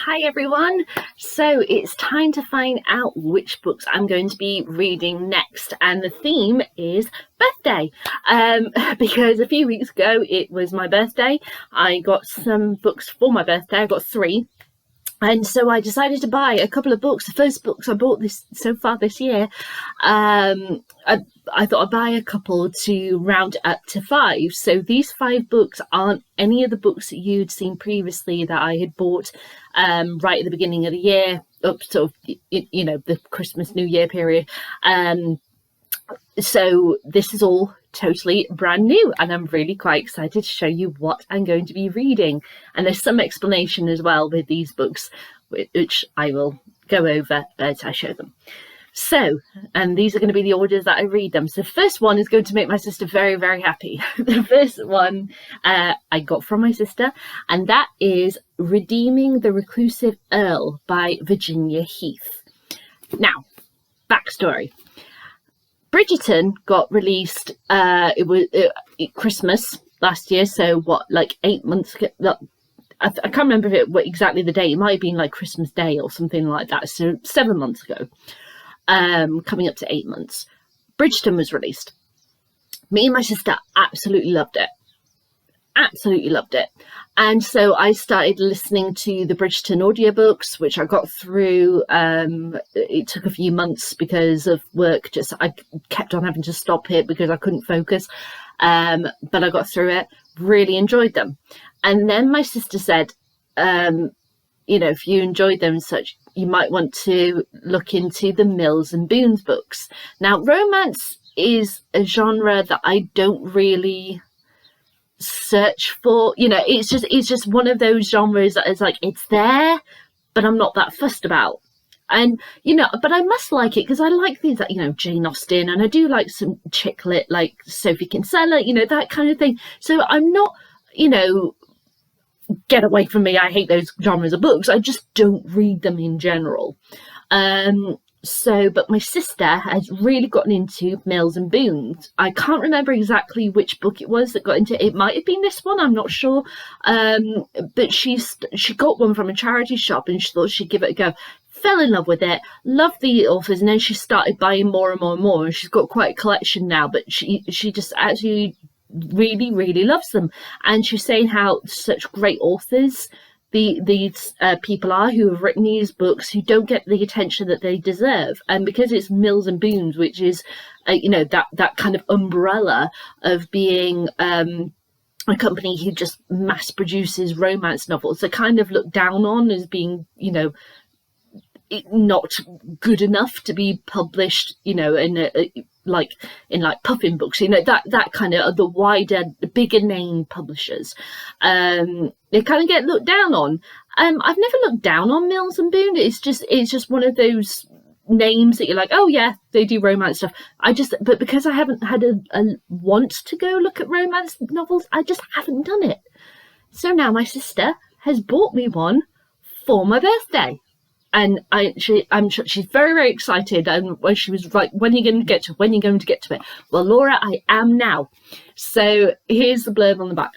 Hi everyone. So it's time to find out which books I'm going to be reading next, and the theme is birthday. Because a few weeks ago it was my birthday. I got some books for my birthday. I got 3. And so I decided to buy a couple of books. The first books I bought so far this year, I thought I'd buy a couple to round up to 5. So these 5 books aren't any of the books that you'd seen previously that I had bought right at the beginning of the year, up to the Christmas New Year period. So this is all totally brand new, and I'm really quite excited to show you what I'm going to be reading. And there's some explanation as well with these books, which I will go over as I show them. So, and these are going to be the orders that I read them. So the first one is going to make my sister very, very happy. The first one I got from my sister, and that is Redeeming the Reclusive Earl by Virginia Heath. Now, backstory. Bridgerton got released, it was Christmas last year, so like 8 months ago. I can't remember what exactly the date. It might have been like Christmas Day or something like that, so 7 months ago, coming up to 8 months. Bridgerton was released. Me and my sister absolutely loved it. Absolutely loved it. And so I started listening to the Bridgerton audiobooks, which I got through. It took a few months because of work. I kept on having to stop it because I couldn't focus. But I got through it, really enjoyed them. And then my sister said, if you enjoyed them and such, you might want to look into the Mills and Boons books. Now, romance is a genre that I don't really search for. It's just one of those genres that is like, it's there, but I'm not that fussed about. And but I must like it because I like things like Jane Austen, and I do like some chick lit like Sophie Kinsella, that kind of thing. So I'm not get away from me, I hate those genres of books. I just don't read them in general. But my sister has really gotten into Mills and Boons. I can't remember exactly which book it was that got into it. It might have been this one, I'm not sure. But she got one from a charity shop and she thought she'd give it a go. Fell in love with it, loved the authors, and then she started buying more and more and more. And she's got quite a collection now, but she just actually really, really loves them. And she's saying how such great authors these people are who have written these books, who don't get the attention that they deserve. And because it's Mills and Boons, which is that kind of umbrella of being a company who just mass produces romance novels, they're kind of looked down on as being not good enough to be published in Puffin books, that kind of the wider, the bigger name publishers. They kind of get looked down on. I've never looked down on Mills and Boon. It's just one of those names that you're like, oh yeah, they do romance stuff. But because I haven't had a want to go look at romance novels, I just haven't done it. So now my sister has bought me one for my birthday. And I'm sure she's very, very excited. And when she was like, when are you going to get to it? When are you going to get to it? Well, Laura, I am now. So here's the blurb on the back.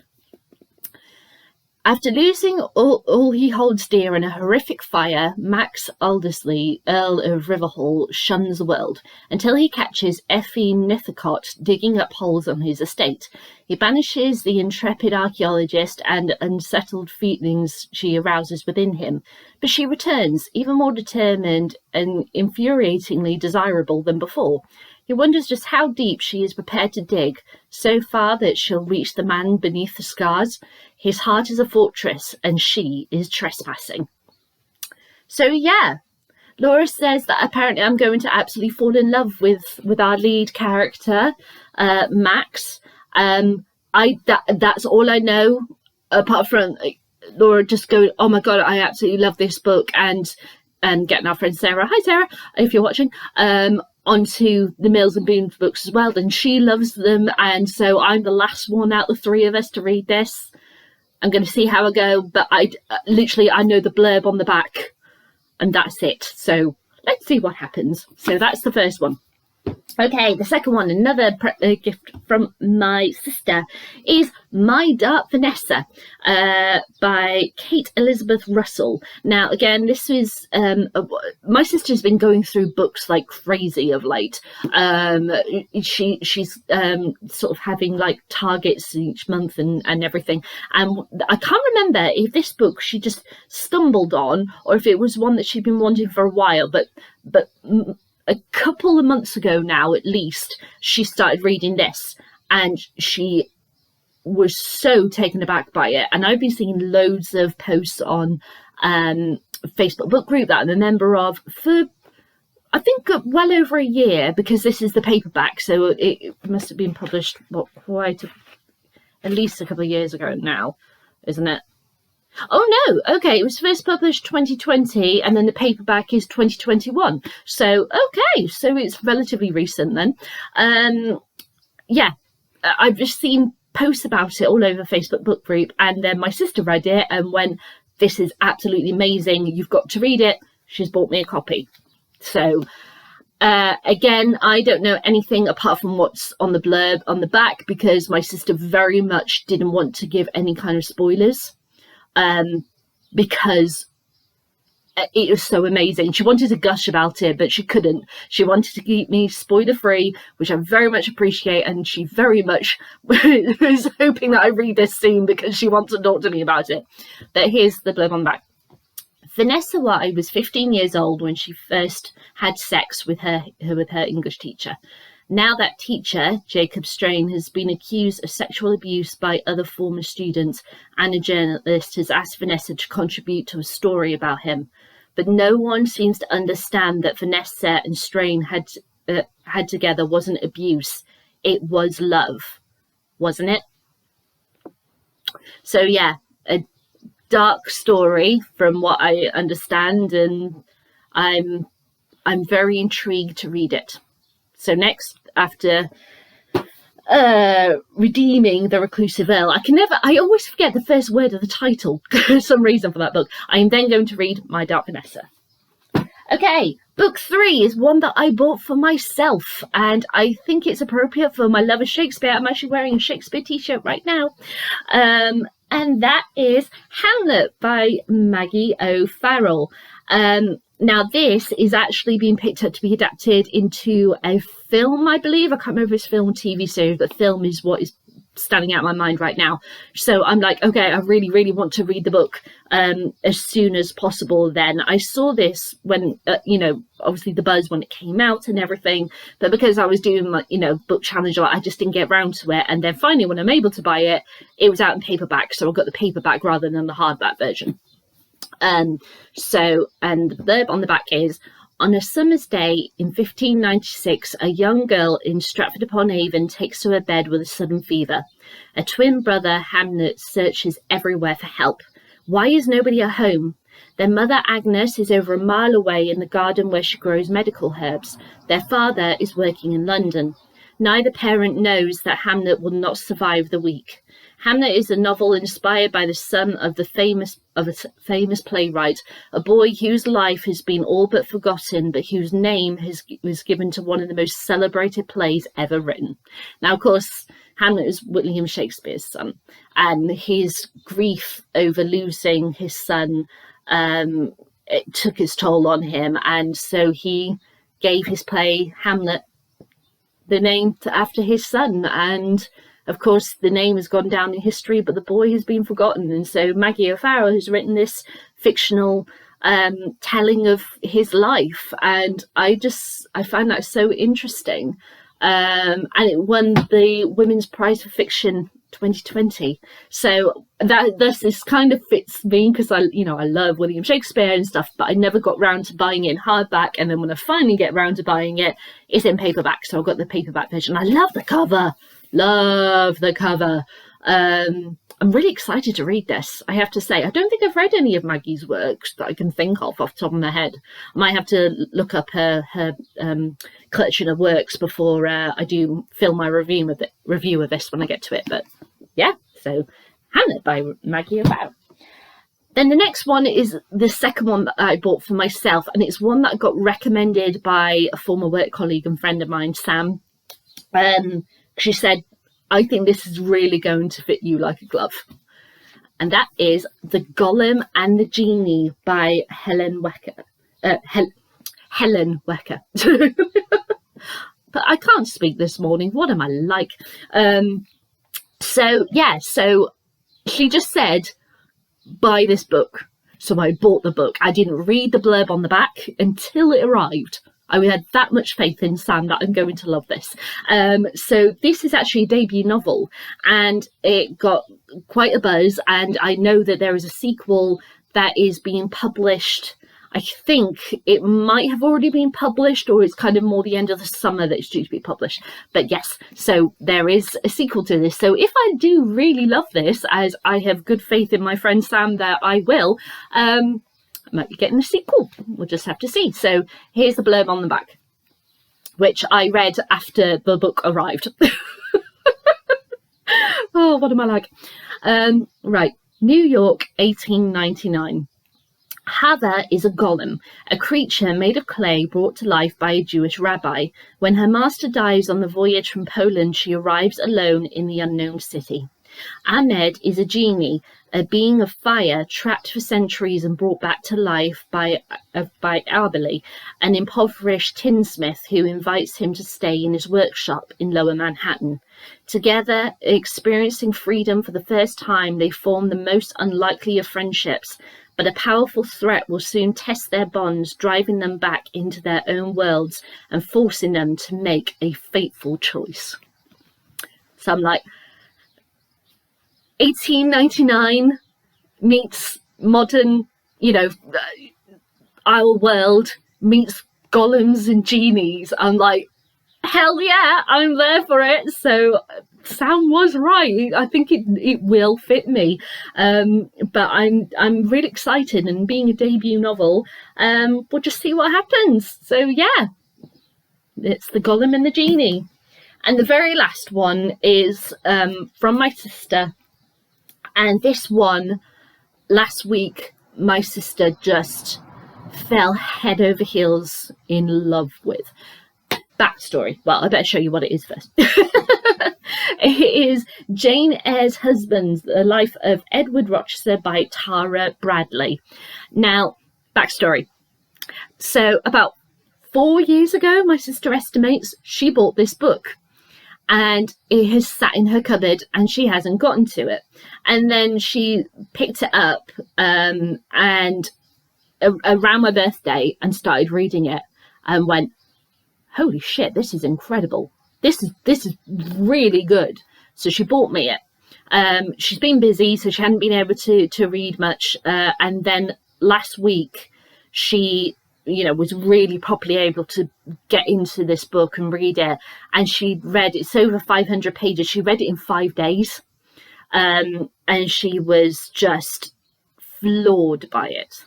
After losing all he holds dear in a horrific fire, Max Aldersley, Earl of Riverhall, shuns the world until he catches Effie Nithicott digging up holes on his estate. He banishes the intrepid archaeologist and unsettled feelings she arouses within him, but she returns, even more determined and infuriatingly desirable than before. He wonders just how deep she is prepared to dig, so far that she'll reach the man beneath the scars. His heart is a fortress, and she is trespassing. So yeah, Laura says that apparently I'm going to absolutely fall in love with our lead character, Max. That's all I know, apart from Laura just going, oh my god, I absolutely love this book, and getting our friend Sarah, hi Sarah, if you're watching, onto the Mills and Boons books as well. And she loves them, and so I'm the last one out of the 3 of us to read this. I'm going to see how I go, but I know the blurb on the back, and that's it. So let's see what happens. So that's the first one. Okay, the second one, another gift from my sister, is My Dark Vanessa by Kate Elizabeth Russell. Now, again, this is my sister's been going through books like crazy of late. She's sort of having like targets each month and everything. And I can't remember if this book she just stumbled on or if it was one that she'd been wanting for a while, but a couple of months ago now, at least, she started reading this and she was so taken aback by it. And I've been seeing loads of posts on Facebook book group that I'm a member of for, I think, well over a year, because this is the paperback. So it must have been published, at least a couple of years ago now, isn't it? Oh no, okay, it was first published 2020 and then the paperback is 2021. So, okay, so it's relatively recent then. Yeah, I've just seen posts about it all over Facebook book group, and then my sister read it and went, this is absolutely amazing, you've got to read it. She's bought me a copy. So, again, I don't know anything apart from what's on the blurb on the back, because my sister very much didn't want to give any kind of spoilers. Because it was so amazing. She wanted to gush about it, but she couldn't. She wanted to keep me spoiler free, which I very much appreciate, and she very much was hoping that I read this soon because she wants to talk to me about it. But here's the blurb on the back. Vanessa Wai was 15 years old when she first had sex with her English teacher. Now that teacher, Jacob Strain, has been accused of sexual abuse by other former students, and a journalist has asked Vanessa to contribute to a story about him. But no one seems to understand that Vanessa and Strain had together wasn't abuse. It was love, wasn't it? So yeah, a dark story from what I understand, and I'm very intrigued to read it. So next, after redeeming the Reclusive Earl, I always forget the first word of the title for some reason for that book. I am then going to read My Dark Vanessa. Okay, book 3 is one that I bought for myself, and I think it's appropriate for my love of Shakespeare. I'm actually wearing a Shakespeare t-shirt right now. And that is Hamlet by Maggie O'Farrell. Now, this is actually being picked up to be adapted into a film, I believe. I can't remember if it's film or TV series, but film is what is standing out in my mind right now. So I'm like, okay, I really, really want to read the book as soon as possible then. I saw this when, obviously the buzz when it came out and everything. But because I was doing my, book challenge, I just didn't get around to it. And then finally, when I'm able to buy it, it was out in paperback. So I got the paperback rather than the hardback version. And the blurb on the back is, on a summer's day in 1596, a young girl in Stratford-upon-Avon takes to her bed with a sudden fever. A twin brother, Hamlet, searches everywhere for help. Why is nobody at home? Their mother, Agnes, is over a mile away in the garden where she grows medical herbs. Their father is working in London. Neither parent knows that Hamlet will not survive the week. Hamlet is a novel inspired by the son of a famous playwright, a boy whose life has been all but forgotten, but whose name was given to one of the most celebrated plays ever written. Now, of course, Hamlet is William Shakespeare's son, and his grief over losing his son it took its toll on him, and so he gave his play Hamlet the name after his son, and of course, the name has gone down in history, but the boy has been forgotten. And so Maggie O'Farrell has written this fictional telling of his life. And I find that so interesting. And it won the Women's Prize for Fiction 2020. So this kind of fits me because I love William Shakespeare and stuff, but I never got round to buying it in hardback. And then when I finally get round to buying it, it's in paperback. So I've got the paperback version. I love the cover. Love the cover. I'm really excited to read this. I have to say, I don't think I've read any of Maggie's works that I can think of off the top of my head. I might have to look up her collection of works before I do film my review of this when I get to it. But yeah, so Hamlet by Maggie O'Farrell. Then the next one is the second one that I bought for myself, and it's one that got recommended by a former work colleague and friend of mine, Sam. She said, I think this is really going to fit you like a glove. And that is The Gollum and the Genie by Helen Wecker. Helen Wecker. But I can't speak this morning. What am I like? So she just said, buy this book. So I bought the book. I didn't read the blurb on the back until it arrived. I had that much faith in Sam that I'm going to love this. So this is actually a debut novel, and it got quite a buzz, and I know that there is a sequel that is being published. I think it might have already been published, or it's kind of more the end of the summer that it's due to be published. But yes, so there is a sequel to this. So if I do really love this, as I have good faith in my friend Sam that I will, I might be getting a sequel. We'll just have to see. So here's the blurb on the back, which I read after the book arrived. Oh, what am I like? Right, New York, 1899. Heather is a golem, a creature made of clay brought to life by a Jewish rabbi. When her master dies on the voyage from Poland, she arrives alone in the unknown city. Ahmed is a genie, a being of fire trapped for centuries and brought back to life by Arbely, an impoverished tinsmith who invites him to stay in his workshop in Lower Manhattan. Together, experiencing freedom for the first time, they form the most unlikely of friendships. But a powerful threat will soon test their bonds, driving them back into their own worlds and forcing them to make a fateful choice. So I'm like, 1899 meets modern, our world meets golems and genies. I'm like, hell yeah, I'm there for it. So Sam was right. I think it will fit me. But I'm really excited, and being a debut novel, we'll just see what happens. So yeah, it's The Gollum and the Genie. And the very last one is from my sister. And this one, last week, my sister just fell head over heels in love with. Backstory. Well, I better show you what it is first. It is Jane Eyre's Husbands, The Life of Edward Rochester by Tara Bradley. Now, backstory. So about 4 years ago, my sister estimates, she bought this book. And it has sat in her cupboard and she hasn't gotten to it. And then she picked it up and around my birthday and started reading it and went, holy shit, this is incredible. This is really good. So she bought me it. She's been busy, so she hadn't been able to read much. And then last week, she was really properly able to get into this book and read it. And she read, it's over 500 pages. She read it in 5 days. And she was just floored by it.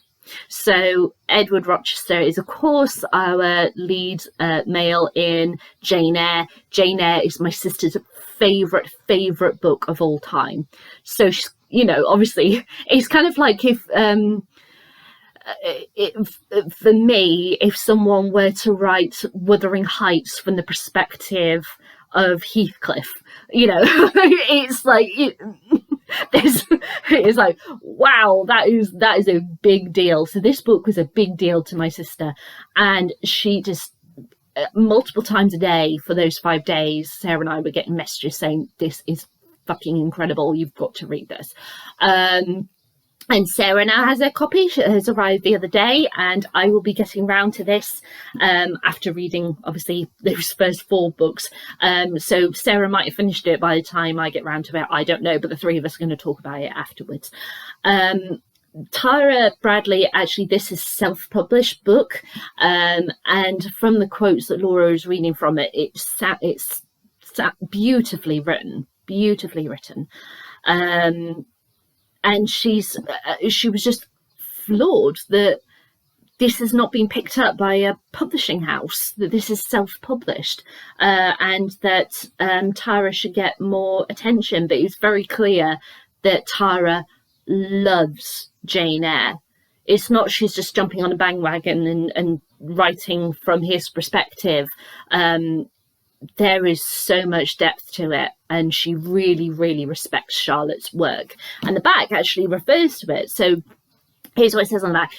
So Edward Rochester is, of course, our lead male in Jane Eyre. Jane Eyre is my sister's favourite book of all time. So, obviously, it's kind of like if... for me, if someone were to write Wuthering Heights from the perspective of Heathcliff, it's like it's like, wow, that is a big deal. So this book was a big deal to my sister, and she just multiple times a day for those 5 days, Sarah and I were getting messages saying, this is fucking incredible, you've got to read this. And Sarah now has her copy. She has arrived the other day, and I will be getting round to this after reading, obviously, those first 4 books. So Sarah might have finished it by the time I get round to it. I don't know, but the 3 of us are going to talk about it afterwards. Tara Bradley, actually, this is a self-published book. And from the quotes that Laura is reading from it, it's beautifully written, and she was just floored that this has not been picked up by a publishing house, that this is self-published, and that Tara should get more attention. But it's very clear that Tara loves Jane Eyre. It's not she's just jumping on a bandwagon and writing from his perspective. There is so much depth to it, and she really, really respects Charlotte's work. And the back actually refers to it. So here's what it says on the back.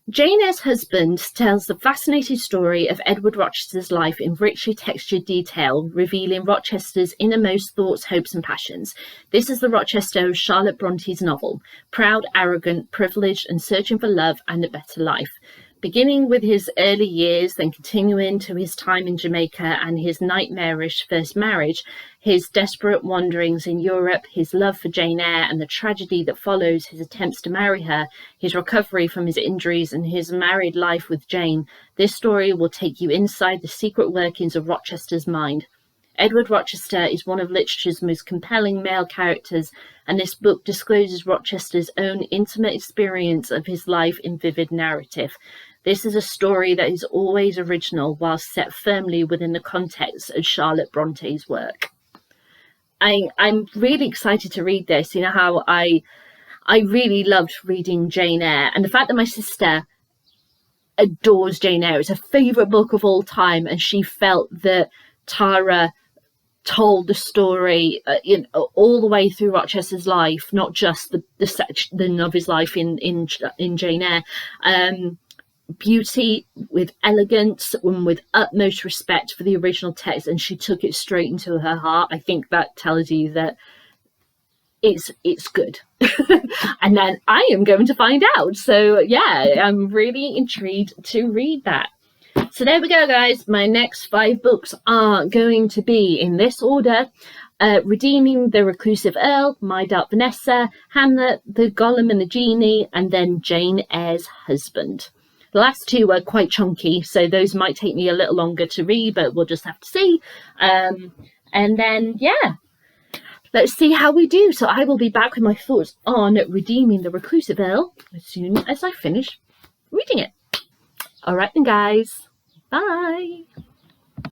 Jane Eyre's husband tells the fascinating story of Edward Rochester's life in richly textured detail, revealing Rochester's innermost thoughts, hopes and passions. This is the Rochester of Charlotte Bronte's novel, proud, arrogant, privileged and searching for love and a better life. Beginning with his early years, then continuing to his time in Jamaica and his nightmarish first marriage, his desperate wanderings in Europe, his love for Jane Eyre and the tragedy that follows his attempts to marry her, his recovery from his injuries and his married life with Jane, this story will take you inside the secret workings of Rochester's mind. Edward Rochester is one of literature's most compelling male characters, and this book discloses Rochester's own intimate experience of his life in vivid narrative. This is a story that is always original whilst set firmly within the context of Charlotte Bronte's work. I'm really excited to read this. You know how I really loved reading Jane Eyre, and the fact that my sister adores Jane Eyre, it's her favourite book of all time, and she felt that Tara told the story all the way through Rochester's life, not just the section of his life in Jane Eyre. Beauty with elegance and with utmost respect for the original text, and she took it straight into her heart. I think that tells you that it's good. And then I am going to find out. So yeah, I'm really intrigued to read that. So there we go, guys. My next 5 books are going to be in this order: Redeeming the Reclusive Earl, My Dark Vanessa, Hamlet, The Gollum and the Genie, and then Jane Eyre's Husband. The last 2 are quite chunky, so those might take me a little longer to read, but we'll just have to see. And then, yeah, let's see how we do. So I will be back with my thoughts on Redeeming the Reclusive Earl as soon as I finish reading it. All right then, guys. Bye.